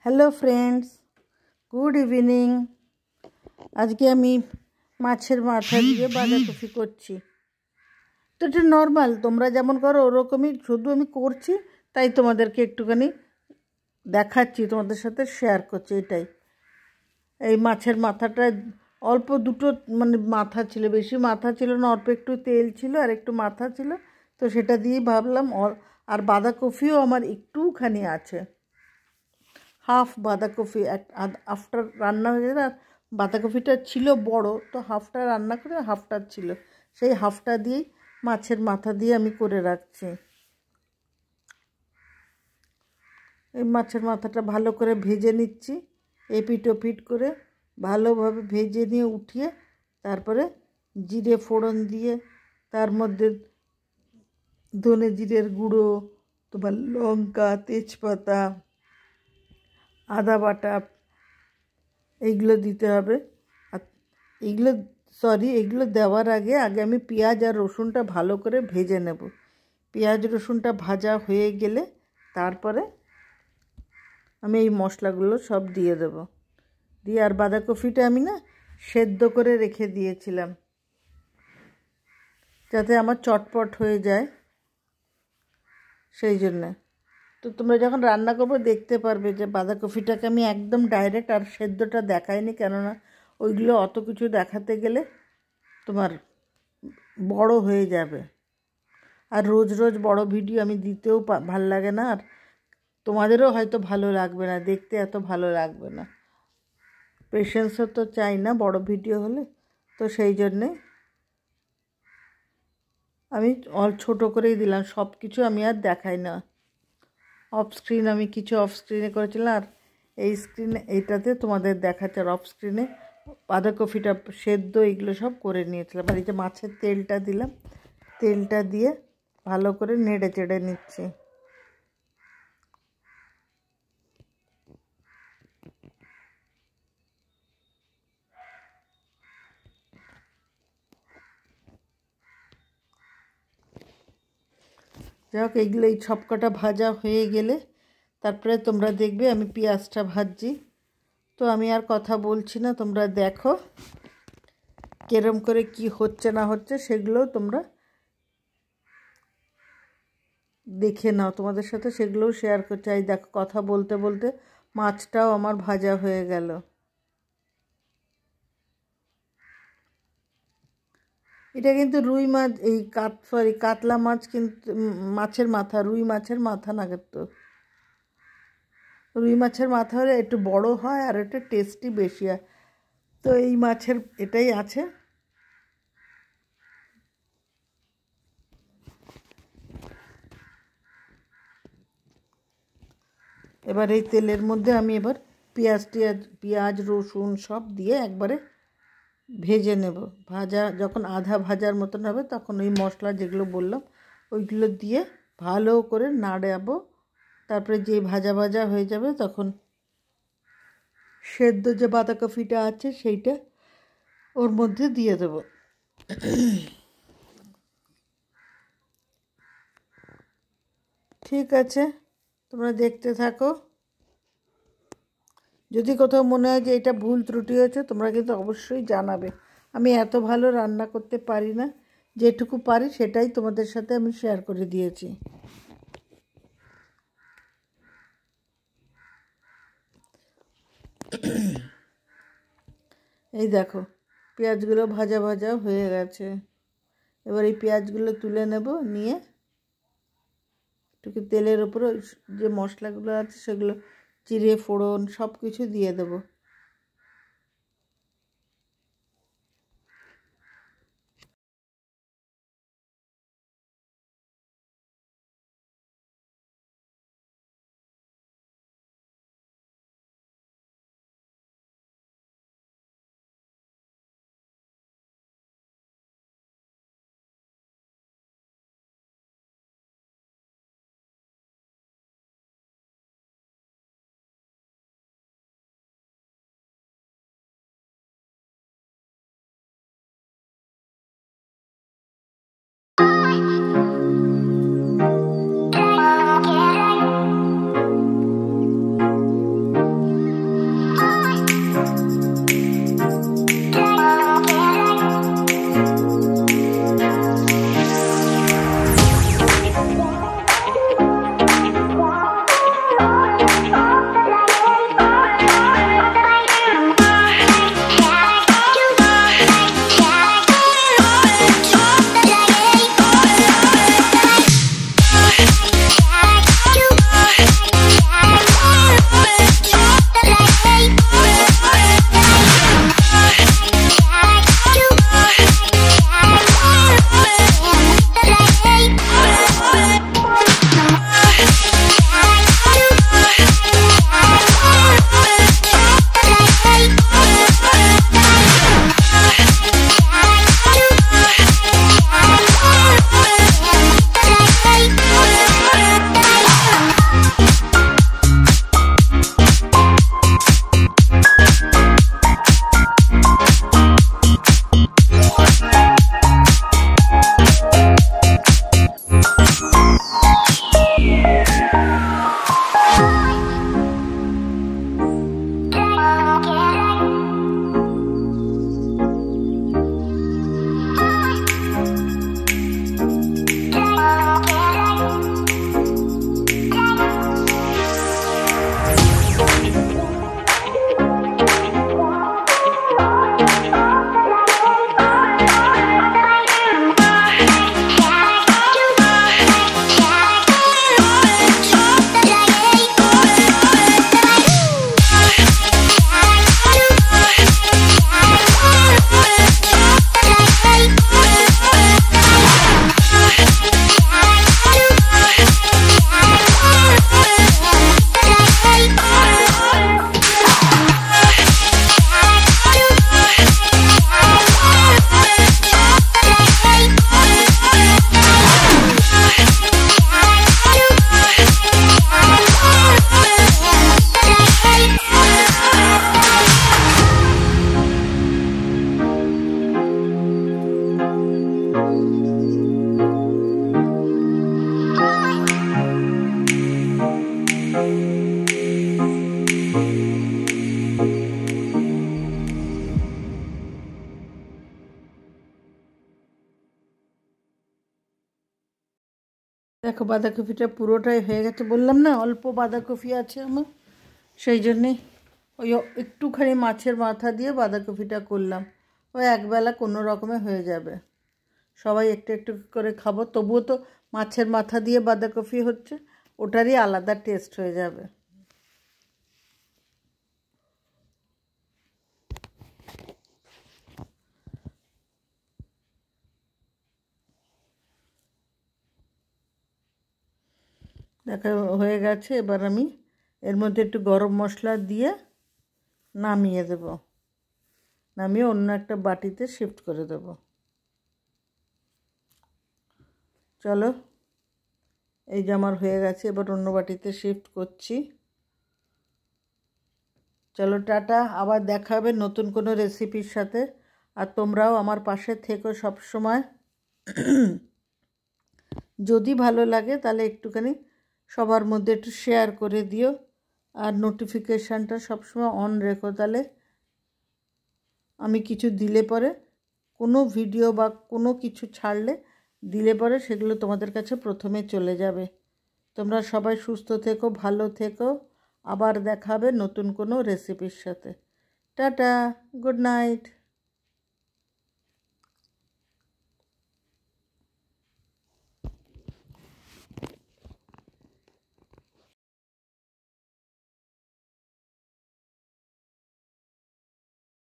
Hello friends, good evening. আজকে আমি মাছের মাথা দিয়ে বাঁধাকপি করছি। তো এটা নর্মাল, তোমরা যেমন করো ওরকমই, শুধু আমি করছি তাই তোমাদেরকে একটুখানি দেখাচ্ছি, তোমাদের সাথে শেয়ার করছি। এটাই, এই মাছের মাথাটা অল্প দুটো মানে মাথা ছিল, বেশি মাথা ছিল না, অল্প একটু তেল ছিল আর একটু মাথা ছিল, তো সেটা দিয়েই ভাবলাম। আর বাঁধাকপিও আমার একটুখানি আছে, হাফ বাঁধাকপি। হাফটা রান্না হয়ে গেছে, আর বাঁধাকপিটা ছিল বড়, তো হাফটা রান্না করে হাফটা ছিল, সেই হাফটা দিয়েই মাছের মাথা দিয়ে আমি করে রাখছি। এই মাছের মাথাটা ভালো করে ভেজে নিচ্ছি, এপিট ওপিট করে ভালোভাবে ভেজে নিয়ে উঠিয়ে তারপরে জিরে ফোড়ন দিয়ে তার মধ্যে ধনে জিরের গুঁড়ো, তোমার লঙ্কা, তেজপাতা, আদা বাটা, এইগুলো দিতে হবে। আর এগুলো দেওয়ার আগে আমি পেঁয়াজ আর রসুনটা ভালো করে ভেজে নেব। পেঁয়াজ রসুনটা ভাজা হয়ে গেলে তারপরে আমি এই মশলাগুলো সব দিয়ে দেব। দিয়ে আর বাঁধাকপিটা আমি না সেদ্ধ করে রেখে দিয়েছিলাম, যাতে আমার চটপট হয়ে যায়, সেই জন্যে। তো তোমরা যখন রান্না করবে দেখতে পারবে যে বাঁধাকপিটাকে আমি একদম ডাইরেক্ট আর সেদ্ধটা দেখাইনি, কেননা ওইগুলো অত কিছু দেখাতে গেলে তোমার বড় হয়ে যাবে। আর রোজ রোজ বড় ভিডিও আমি দিতেও ভাল লাগে না, আর তোমাদেরও হয়তো ভালো লাগবে না, দেখতে এত ভালো লাগবে না। পেশেন্সও তো চাই না বড় ভিডিও হলে, তো সেই জন্যে আমি ছোটো করেই দিলাম। সব কিছু আমি আর দেখাই না। অফ স্ক্রিন আমি কিছু অফ স্ক্রিনে করেছিলাম, আর এই স্ক্রিনে এইটাতে তোমাদের দেখাচ্ছে। আর অফ স্ক্রিনে বাঁধাকপিটা সেদ্ধ এগুলো সব করে নিয়েছিলাম। আর এই যে মাছের তেলটা দিলাম, তেলটা দিয়ে ভালো করে নেড়ে চেড়ে নিচ্ছি। যাই হোক, এইগুলো এই সবকটা ভাজা হয়ে গেলে তারপরে তোমরা দেখবে আমি পেঁয়াজটা ভাজছি। তো আমি আর কথা বলছি না, তোমরা দেখো কেরম করে কি হচ্ছে না হচ্ছে, সেগুলো তোমরা দেখে নাও। তোমাদের সাথে সেগুলোও শেয়ার করতে চাই। দেখো, কথা বলতে বলতে মাছটাও আমার ভাজা হয়ে গেল। এটা কিন্তু রুই মাছ, এই কাতলা মাছ, কিন্তু মাছের মাথা, রুই মাছের মাথা না, কিন্তু রুই মাছের মাথা হলে একটু বড় হয় আর একটু টেস্টি বেশি হয়। তো এই মাছের এটাই আছে। এবার এই তেলের মধ্যে আমি এবার পেঁয়াজ রসুন সব দিয়ে একবারে ভেজে নেব। যখন আধা ভাজার মতন হবে তখন ওই মশলা যেগুলো বললাম ওইগুলো দিয়ে ভালো করে নাড়াবো। তারপরে যে ভাজা ভাজা হয়ে যাবে তখন সেদ্ধ যে বাঁধাকপিটা আছে সেইটা ওর মধ্যে দিয়ে দেবো। ঠিক আছে, তোমরা দেখতে থাকো। যদি কোথাও মনে হয় যে এটা ভুল ত্রুটি হয়েছে, তোমরা কিন্তু অবশ্যই জানাবে। আমি এত ভালো রান্না করতে পারি না, যেটুকু পারি সেটাই তোমাদের সাথে আমি শেয়ার করে দিয়েছি। এই দেখো, পেঁয়াজগুলো ভাজা ভাজা হয়ে গেছে। এবার এই পেঁয়াজগুলো তুলে নেব, নিয়ে একটু তেলের উপরে যে মশলাগুলো আছে সেগুলো, জিরে ফোড়ন সব কিছু দিয়ে দেবো। দেখো বাঁধাকপিটা পুরোটাই হয়ে গেছে, বললাম না অল্প বাঁধাকপি আছে আমার, সেই জন্যে ওই একটুখানি মাছের মাথা দিয়ে বাঁধাকপিটা করলাম। ওই একবেলা কোনো রকমে হয়ে যাবে, সবাই একটু একটু করে খাবো। তবুও তো মাছের মাথা দিয়ে বাঁধাকপি হচ্ছে, ওটারই আলাদা টেস্ট হয়ে যাবে। দেখা হয়ে গেছে, এবার আমি এর মধ্যে একটু গরম মশলা দিয়ে নামিয়ে দেব, নামিয়ে অন্য একটা বাটিতে শিফট করে দেব। চলো, এই যে আমার হয়ে গেছে, এবার অন্য বাটিতে শিফট করছি। চলো টাটা, আবার দেখা হবে নতুন কোনো রেসিপির সাথে। আর তোমরাও আমার পাশে থেকো সব সময়। যদি ভালো লাগে তাহলে একটুখানি সবার মধ্যে একটু শেয়ার করে দিও, আর নোটিফিকেশানটা সবসময় অন রেখো, তাহলে আমি কিছু দিলে পরে কোনো ভিডিও বা কোনো কিছু ছাড়লে দিলে পরে সেগুলো তোমাদের কাছে প্রথমে চলে যাবে। তোমরা সবাই সুস্থ থেকো, ভালো থেকো, আবার দেখা হবে নতুন কোনো রেসিপির সাথে। Tata, good night.